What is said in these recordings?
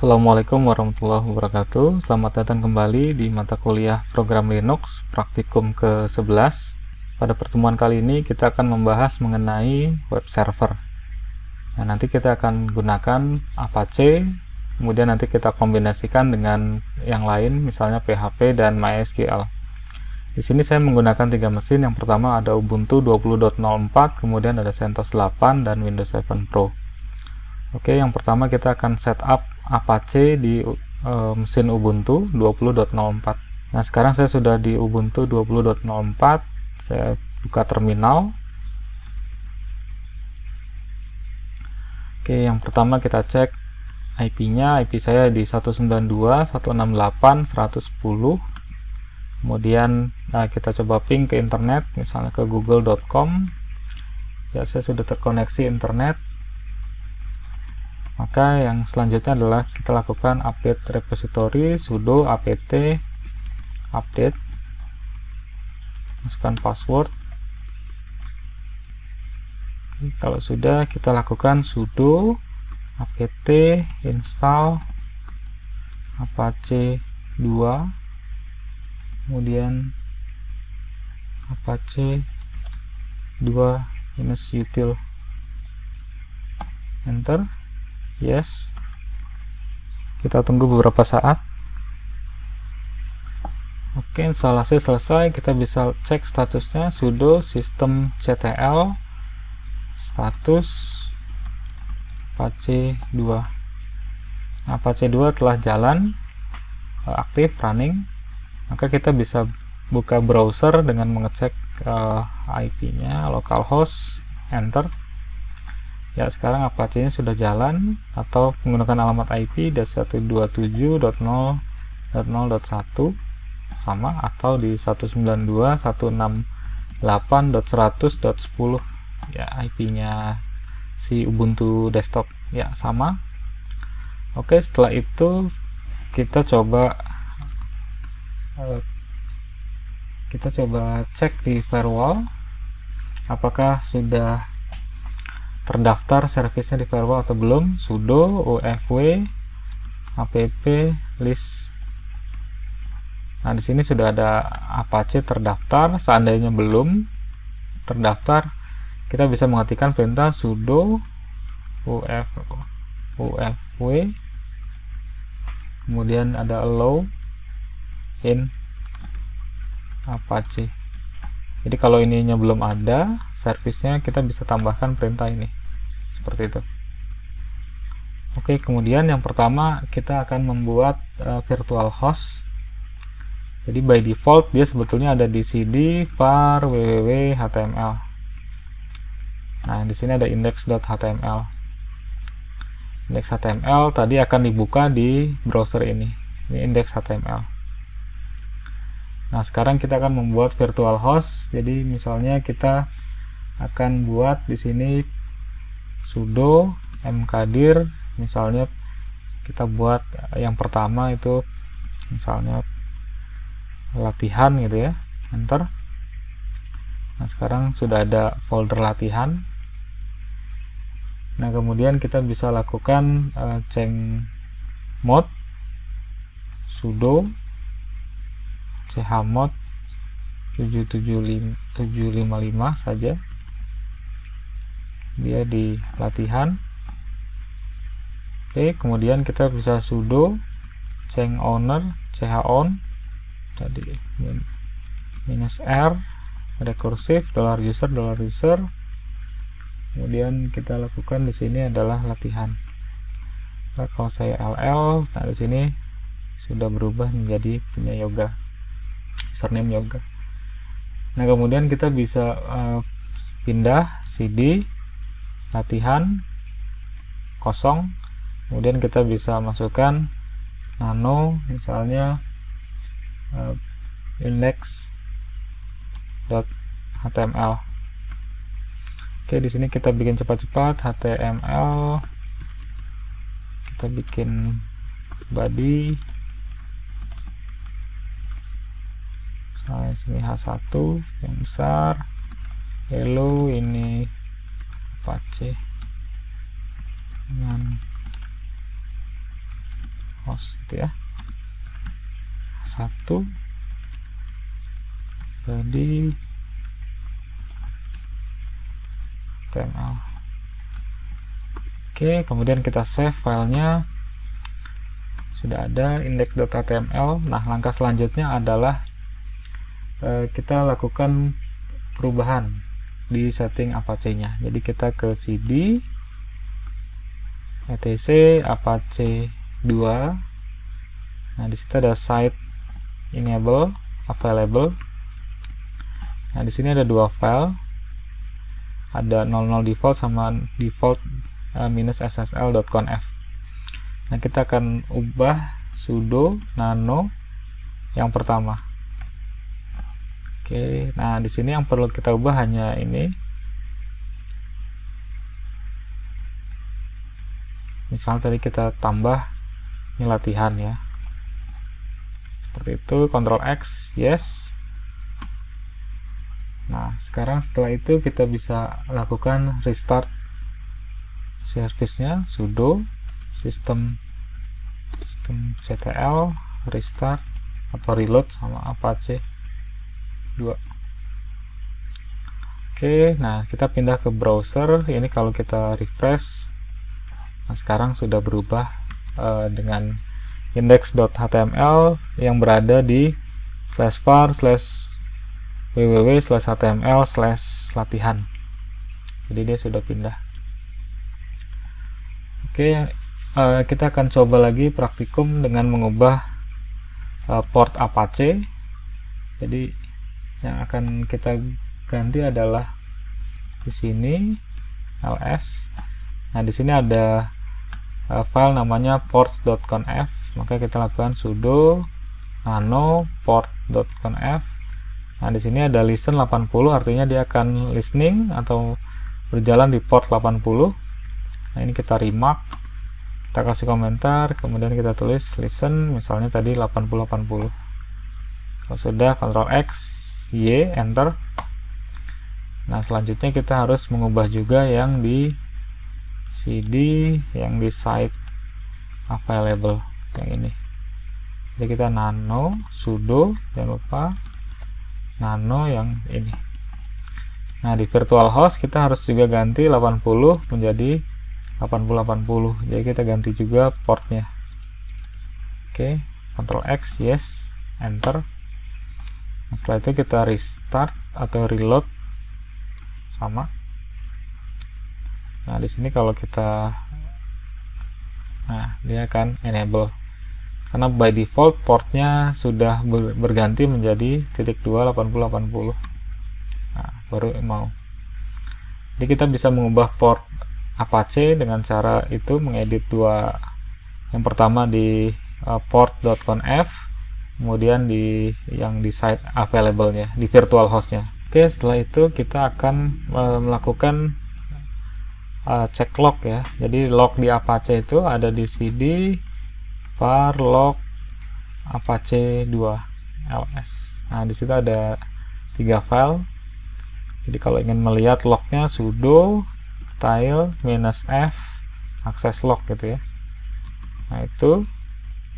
Assalamualaikum warahmatullahi wabarakatuh. Selamat datang kembali di mata kuliah program Linux praktikum ke-11. Pada pertemuan kali ini kita akan membahas mengenai web server. Nah, nanti kita akan gunakan Apache, kemudian nanti kita kombinasikan dengan yang lain, misalnya PHP dan MySQL. Di sini saya menggunakan 3 mesin. Yang pertama ada Ubuntu 20.04, kemudian ada CentOS 8 dan Windows 7 Pro. Oke, yang pertama kita akan setup Apache di mesin Ubuntu 20.04. Nah, sekarang saya sudah di Ubuntu 20.04. Saya buka terminal. Oke, yang pertama kita cek IP-nya. IP saya di 192.168.110. Kemudian kita coba ping ke internet, misalnya ke google.com. Ya, saya sudah terkoneksi internet. Maka yang selanjutnya adalah kita lakukan update repository, sudo apt update, masukkan password. Kalau sudah, kita lakukan sudo apt install apache 2, kemudian apache 2-util, enter. Yes, kita tunggu beberapa saat. Oke, instalasi selesai. Kita bisa cek statusnya, sudo systemctl status apache 2. Apache 2 telah jalan, aktif, running. Maka kita bisa buka browser dengan mengecek IP-nya, localhost, enter. Ya, sekarang Apache-nya sudah jalan, atau menggunakan alamat IP .127.0.0.1 sama, atau di 192.168.100.10 ya, IP-nya si Ubuntu desktop ya, sama. Oke, setelah itu kita coba cek di firewall apakah sudah terdaftar servisnya di firewall atau belum. Sudo ufw app list. Nah, di sini sudah ada Apache terdaftar. Seandainya belum terdaftar, kita bisa mengetikkan perintah sudo ufw, kemudian ada allow in Apache. Jadi kalau ininya belum ada servisnya, kita bisa tambahkan perintah ini seperti itu. Oke, kemudian yang pertama kita akan membuat virtual host. Jadi by default dia sebetulnya ada di cd var www.html. Nah, di sini ada index.html. Index.html tadi akan dibuka di browser ini. Ini index.html. Nah, sekarang kita akan membuat virtual host. Jadi misalnya kita akan buat di sini sudo mkdir, misalnya kita buat yang pertama itu misalnya latihan gitu ya, enter. Nah, sekarang sudah ada folder latihan. Nah, kemudian kita bisa lakukan chmod sudo chmod 755 saja, dia di latihan. Oke, kemudian kita bisa sudo chowner chown tadi -r recursive $user. Kemudian kita lakukan di sini adalah latihan. Nah, kalau saya ll, nah di sini sudah berubah menjadi punya yoga, username yoga. Nah, kemudian kita bisa pindah cd latihan kosong, kemudian kita bisa masukkan nano, misalnya index.html. Oke, di sini kita bikin cepat-cepat html, kita bikin body, misalnya sini h1 yang besar, hello, ini Apache dengan host gitu ya. 1 body HTML. Oke, kemudian kita save filenya. Sudah ada index.html. Nah, langkah selanjutnya adalah kita lakukan perubahan di setting Apache-nya. Jadi kita ke cd etc apache 2. Nah, di situ ada site enable available. Nah, di sini ada dua file. Ada 00 default sama default -ssl.conf. Nah, kita akan ubah sudo nano yang pertama. Oke, nah di sini yang perlu kita ubah hanya ini. Misal tadi kita tambah ini latihan ya. Seperti itu, Ctrl X, yes. Nah, sekarang setelah itu kita bisa lakukan restart service-nya, sudo systemctl restart atau reload sama apache 2. Oke, nah kita pindah ke browser. Ini kalau kita refresh, nah sekarang sudah berubah dengan index.html yang berada di /var/www/html/latihan. Jadi dia sudah pindah. Oke, kita akan coba lagi praktikum dengan mengubah port Apache. Jadi yang akan kita ganti adalah di sini ls. Nah, di sini ada file namanya ports.conf. Maka kita lakukan sudo nano port.conf. Nah, di sini ada listen 80, artinya dia akan listening atau berjalan di port 80. Nah, ini kita remark, kita kasih komentar, kemudian kita tulis listen, misalnya tadi 8080. Kalau sudah, Ctrl X, Y, enter. Nah, selanjutnya kita harus mengubah juga yang di cd, yang di site available, yang ini. Jadi kita nano, sudo, jangan lupa nano yang ini. Nah, di virtual host kita harus juga ganti 80 menjadi 8080. Jadi kita ganti juga portnya. Oke, Ctrl X, yes, enter. Nah, setelah itu kita restart atau reload sama. Nah, di sini kalau kita, nah dia akan enable karena by default portnya sudah berganti menjadi .2 8080. Nah, baru mau. Jadi kita bisa mengubah port Apache dengan cara itu, mengedit dua. Yang pertama di port.conf, kemudian di yang di site available-nya, di virtual host-nya. Oke, setelah itu kita akan melakukan cek log ya. Jadi log di Apache itu ada di cd var log apache 2 ls. Nah, di situ ada 3 file. Jadi kalau ingin melihat lognya, sudo -f akses log gitu ya. Nah, itu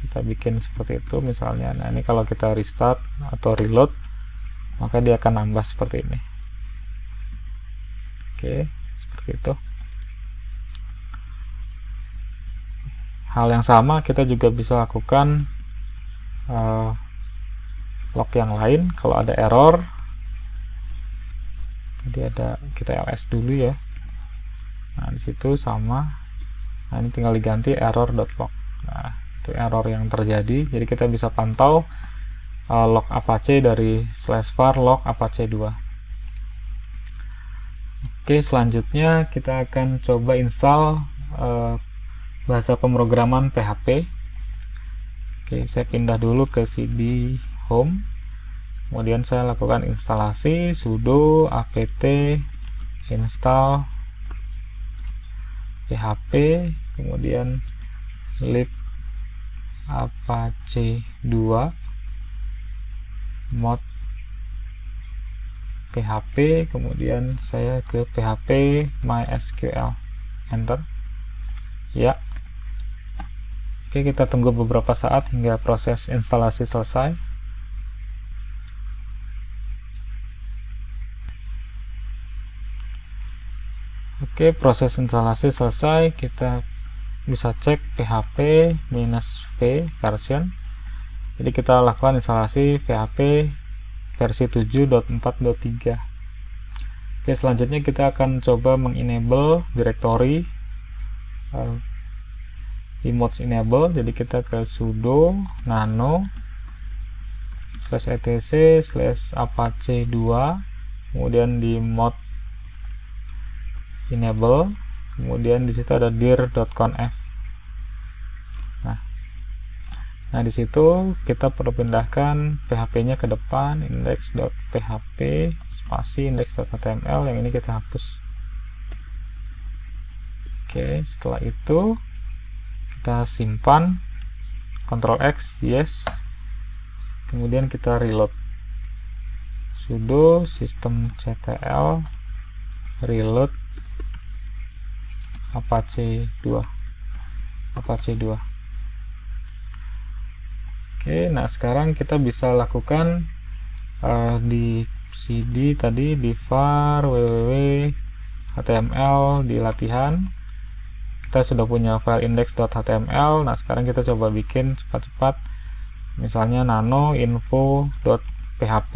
kita bikin seperti itu misalnya. Nah, ini kalau kita restart atau reload, maka dia akan nambah seperti ini. Oke, seperti itu. Hal yang sama kita juga bisa lakukan log yang lain. Kalau ada error, jadi ada, kita ls dulu ya. Nah, di situ sama. Nah, ini tinggal diganti error.log. Nah, itu error yang terjadi. Jadi kita bisa pantau log Apache dari /var log apache 2. Oke, selanjutnya kita akan coba install bahasa pemrograman PHP. Oke, saya pindah dulu ke cd home. Kemudian saya lakukan instalasi sudo apt install PHP, kemudian lib apache 2 mod PHP, kemudian saya ke PHP MySQL, enter ya. Oke, kita tunggu beberapa saat hingga proses instalasi selesai. Oke, proses instalasi selesai. Kita bisa cek php-v version. Jadi kita lakukan instalasi PHP versi 7.4.3. Oke, selanjutnya kita akan coba mengenable directory mods enable. Jadi kita ke sudo nano /etc/apache2, kemudian di mod enable, kemudian di situ ada dir.conf. Nah, di situ kita perlu pindahkan PHP-nya ke depan, index.php spasi index.html, yang ini kita hapus. Oke, setelah itu kita simpan, Ctrl X, yes, kemudian kita reload, sudo systemctl reload apache 2. Oke, nah sekarang kita bisa lakukan di cd tadi, di var www.html di latihan. Kita sudah punya file index.html. Nah, sekarang kita coba bikin cepat-cepat, misalnya nano info.php.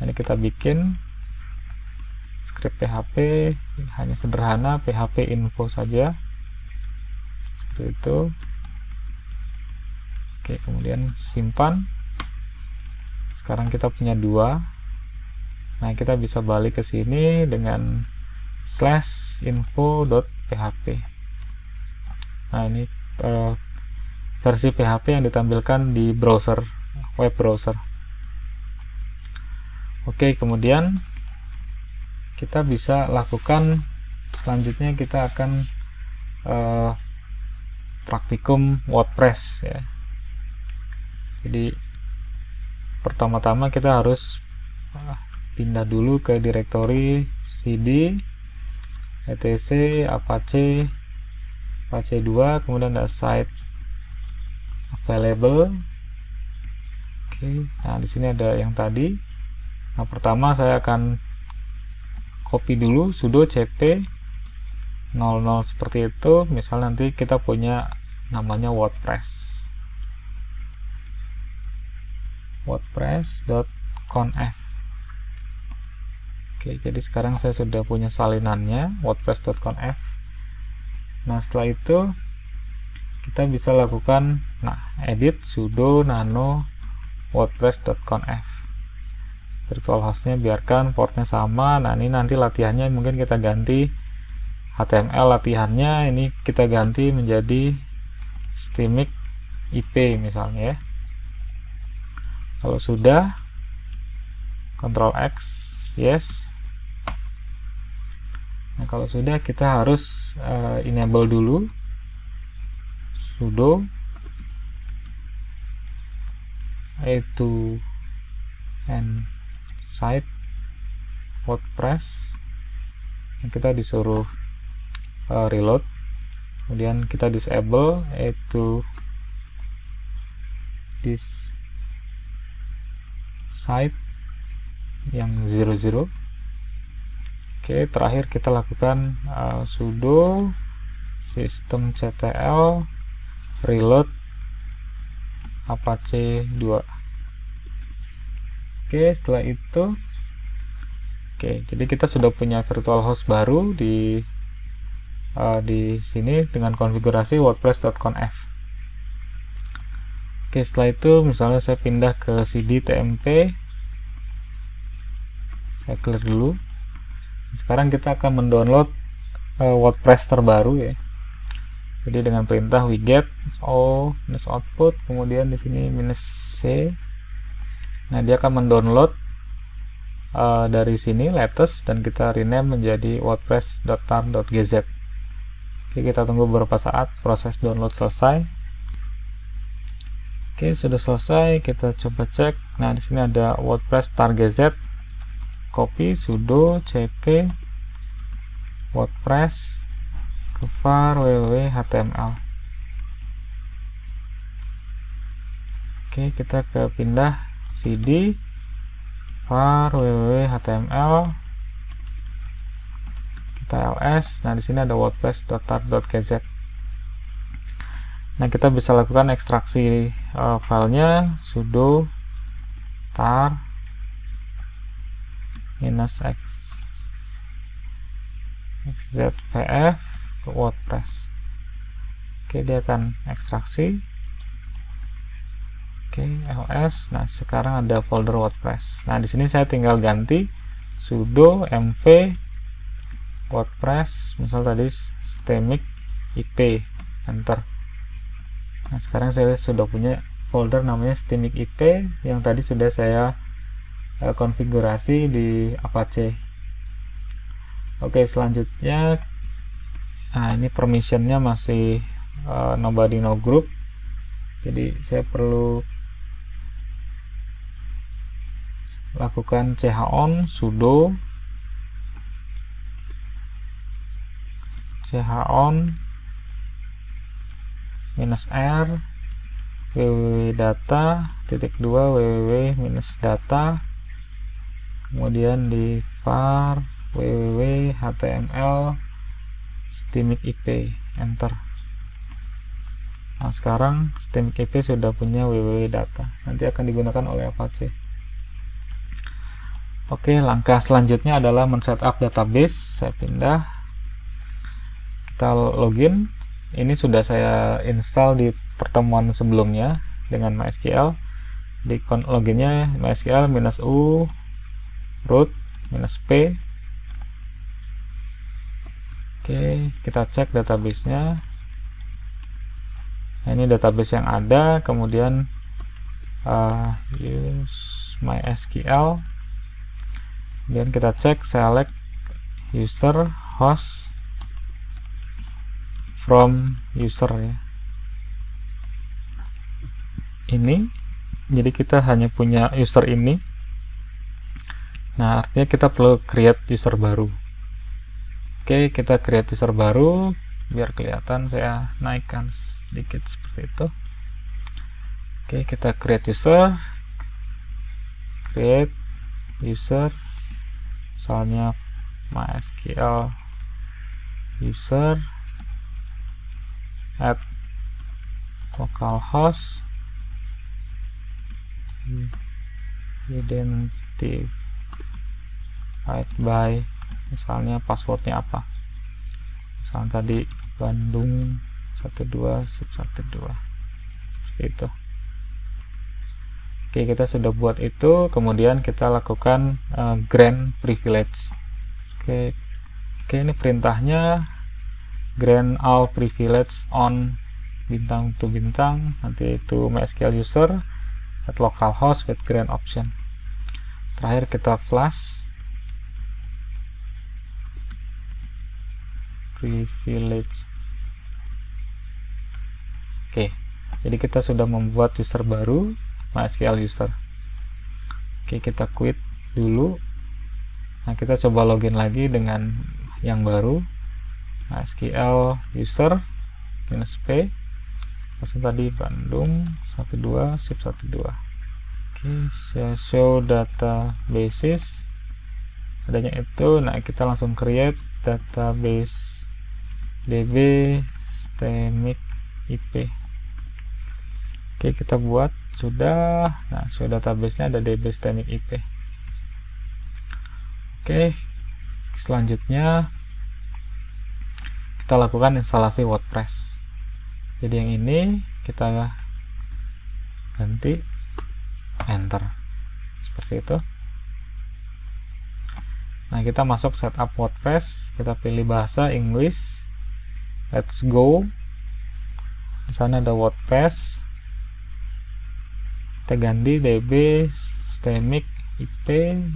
Ini kita bikin script PHP, hanya sederhana, php info saja, seperti itu. Oke, kemudian simpan. Sekarang kita punya 2. Nah, kita bisa balik ke sini dengan /info.php. Nah, ini versi PHP yang ditampilkan di browser, web browser. Oke, kemudian kita bisa lakukan, selanjutnya kita akan praktikum WordPress ya. Jadi pertama-tama kita harus pindah dulu ke direktori cd etc apache 2, kemudian ada site available. Oke, nah di sini ada yang tadi. Nah, pertama saya akan copy dulu sudo cp 00 seperti itu. Misal nanti kita punya namanya wordpress.conf. Oke, jadi sekarang saya sudah punya salinannya, wordpress.conf. Nah, setelah itu kita bisa lakukan edit sudo nano wordpress.conf. Virtual hostnya biarkan portnya sama. Nah, ini nanti latihannya mungkin kita ganti, HTML latihannya ini kita ganti menjadi stimic IP misalnya ya. Kalau sudah, Ctrl X, yes. Nah, kalau sudah, kita harus enable dulu sudo to and site WordPress. Kita disuruh reload, kemudian kita disable to this site yang 00. Oke, terakhir kita lakukan sudo systemctl reload apache 2. Oke, setelah itu jadi kita sudah punya virtual host baru di sini dengan konfigurasi wordpress.conf. Oke, setelah itu misalnya saya pindah ke cd tmp, saya clear dulu. Sekarang kita akan mendownload WordPress terbaru ya. Jadi dengan perintah wget -o -output, kemudian di sini -c. Nah, dia akan mendownload dari sini latest, dan kita rename menjadi wordpress.tar.gz. Oke, kita tunggu beberapa saat proses download selesai. Oke, sudah selesai. Kita coba cek. Nah, di sini ada wordpress.tar.gz. Copy sudo cp wordpress ke var www.html. Oke, kita ke pindah cd var www.html, kita ls. Nah, di sini ada wordpress.tar.kz. Nah, kita bisa lakukan ekstraksi filenya sudo tar -x xzvf ke WordPress. Oke, dia akan ekstraksi. Oke, ls. Nah, sekarang ada folder WordPress. Nah, di sini saya tinggal ganti sudo mv WordPress, misal tadi stemic ip, enter. Nah, sekarang saya sudah punya folder namanya stemic ip yang tadi sudah saya konfigurasi di Apache. Oke, selanjutnya, nah ini permissionnya masih nobody no group, jadi saya perlu lakukan chown sudo chown -r www.data.2 www-data, kemudian di var www.html stemic ip, enter. Nah, sekarang stemic ip sudah punya www.data, nanti akan digunakan oleh Apache. Oke, langkah selanjutnya adalah men-setup database. Saya pindah, kita login. Ini sudah saya install di pertemuan sebelumnya dengan MySQL. Di loginnya MySQL -u root -p. Oke, kita cek databasenya. Nah, ini database yang ada. Kemudian use MySQL. Kemudian kita cek select user host from user ya. Ini jadi kita hanya punya user ini. Nah, artinya kita perlu create user baru. Oke, kita create user baru biar kelihatan, saya naikkan sedikit seperti itu. Oke, kita create user misalnya MySQL user at localhost identified by, misalnya passwordnya apa, misalnya tadi Bandung 12 12 itu. Oke, kita sudah buat itu. Kemudian kita lakukan grant privilege. Oke, ini perintahnya grant all privilege on bintang to bintang, nanti itu MySQL user at localhost with grant option. Terakhir kita flash privilege. Oke, jadi kita sudah membuat user baru MySQL user. Oke, kita quit dulu. Nah, kita coba login lagi dengan yang baru MySQL user -p, tadi Bandung 12 12. Oke, saya show databases adanya itu. Nah, kita langsung create database db stemic ip. Oke, kita buat sudah. Nah, sudah database-nya ada db stemic ip. Oke, selanjutnya kita lakukan instalasi WordPress. Jadi yang ini kita ganti, enter, seperti itu. Nah, kita masuk setup WordPress, kita pilih bahasa English, let's go. Di sana ada WordPress, kita ganti db stemic ip,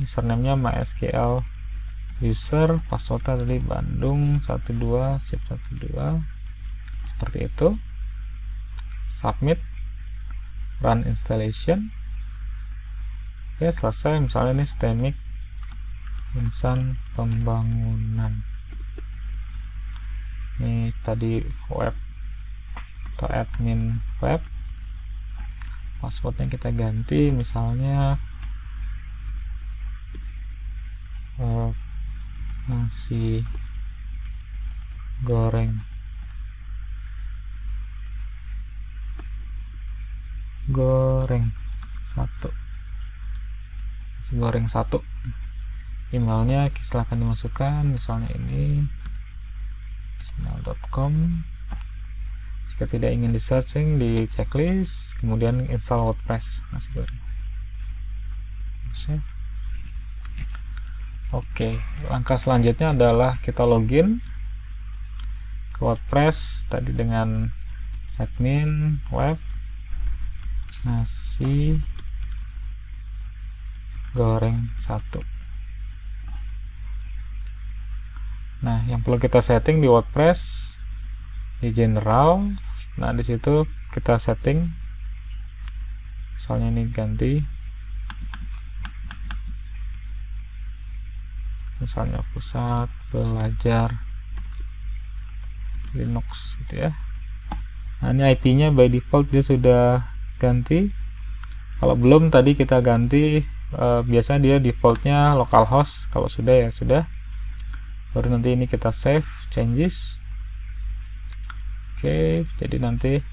username-nya MySQL user, passwordnya tadi Bandung 12 12, seperti itu. Submit, run installation. Oke, selesai. Misalnya ini stemic insan pembangunan, ini tadi web atau admin web. Passwordnya kita ganti, misalnya nasi goreng satu, nasi goreng satu. Emailnya silahkan dimasukkan, misalnya ini gmail.com. Jika tidak ingin di searching, di checklist, kemudian install WordPress nasi goreng. Oke, langkah selanjutnya adalah kita login ke WordPress tadi dengan admin web nasi goreng satu. Nah, yang perlu kita setting di WordPress di general. Nah, di situ kita setting, misalnya ini ganti, misalnya pusat belajar Linux gitu ya. Nah, ini IP-nya by default dia sudah ganti. Kalau belum, tadi kita ganti, biasanya dia defaultnya localhost. Kalau sudah ya sudah. Baru nanti ini kita save changes. Oke, jadi nanti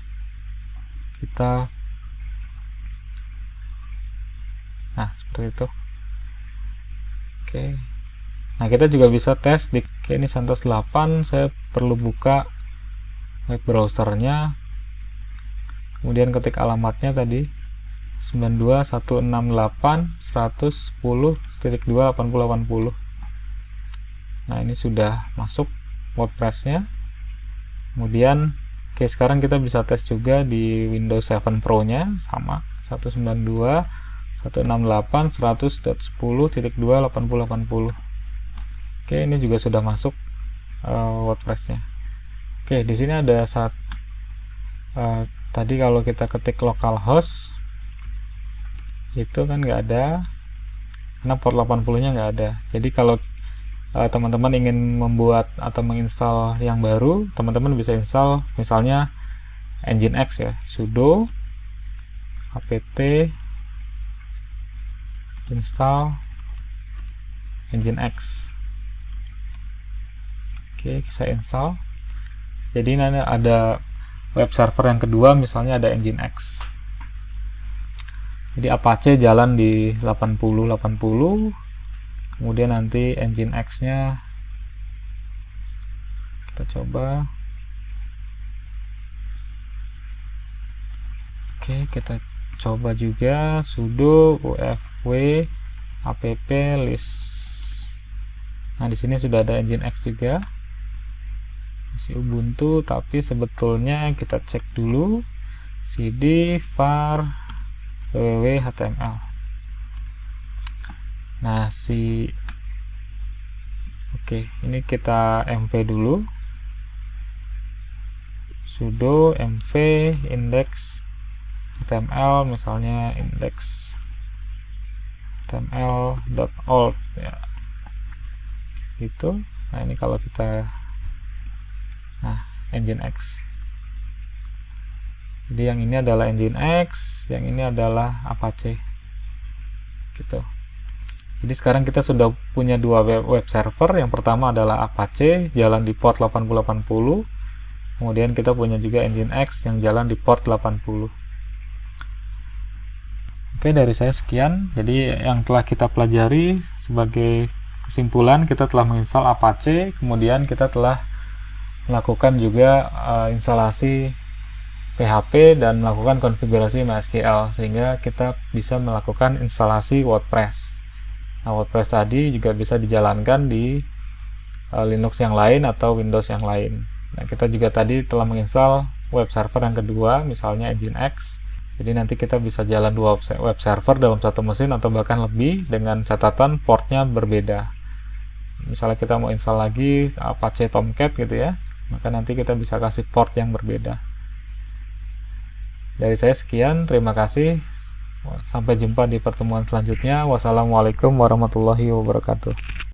kita, nah seperti itu. Oke, nah kita juga bisa tes di, oke, ini CentOS 8. Saya perlu buka web browsernya, kemudian ketik alamatnya tadi 92.168.110.2.8080. Nah, ini sudah masuk WordPress-nya. Kemudian, oke, sekarang kita bisa tes juga di Windows 7 Pro-nya, sama 192.168.100.10.2.8080. Oke, ini juga sudah masuk WordPress-nya. Oke, di sini ada tadi kalau kita ketik localhost itu kan nggak ada, karena port 80-nya nggak ada. Jadi kalau teman-teman ingin membuat atau menginstal yang baru, teman-teman bisa install misalnya Nginx ya, sudo apt install Nginx. Oke, saya install. Jadi nanti ada web server yang kedua, misalnya ada Nginx. Jadi Apache jalan di 8080. Kemudian nanti Nginx-nya kita coba. Oke, kita coba juga sudo ufw app list. Nah, di sini sudah ada Nginx juga. Masih Ubuntu, tapi sebetulnya kita cek dulu cd var www.html. Nah, oke, ini kita mv dulu, sudo mv index html, misalnya index html.org ya, gitu. Nah, ini kalau kita, nah, Nginx. Jadi yang ini adalah Nginx, yang ini adalah Apache, gitu. Jadi sekarang kita sudah punya dua web server. Yang pertama adalah Apache, jalan di port 8080. Kemudian kita punya juga Nginx yang jalan di port 80. Oke, dari saya sekian. Jadi yang telah kita pelajari, sebagai kesimpulan, kita telah menginstal Apache, kemudian kita telah melakukan juga instalasi PHP dan melakukan konfigurasi MySQL, sehingga kita bisa melakukan instalasi WordPress. Nah, WordPress tadi juga bisa dijalankan di Linux yang lain atau Windows yang lain. Nah, kita juga tadi telah menginstal web server yang kedua, misalnya Nginx. Jadi nanti kita bisa jalan dua web server dalam satu mesin atau bahkan lebih, dengan catatan portnya berbeda. Misalnya kita mau install lagi Apache Tomcat gitu ya, maka nanti kita bisa kasih port yang berbeda. Dari saya sekian, terima kasih. Sampai jumpa di pertemuan selanjutnya. Wassalamualaikum warahmatullahi wabarakatuh.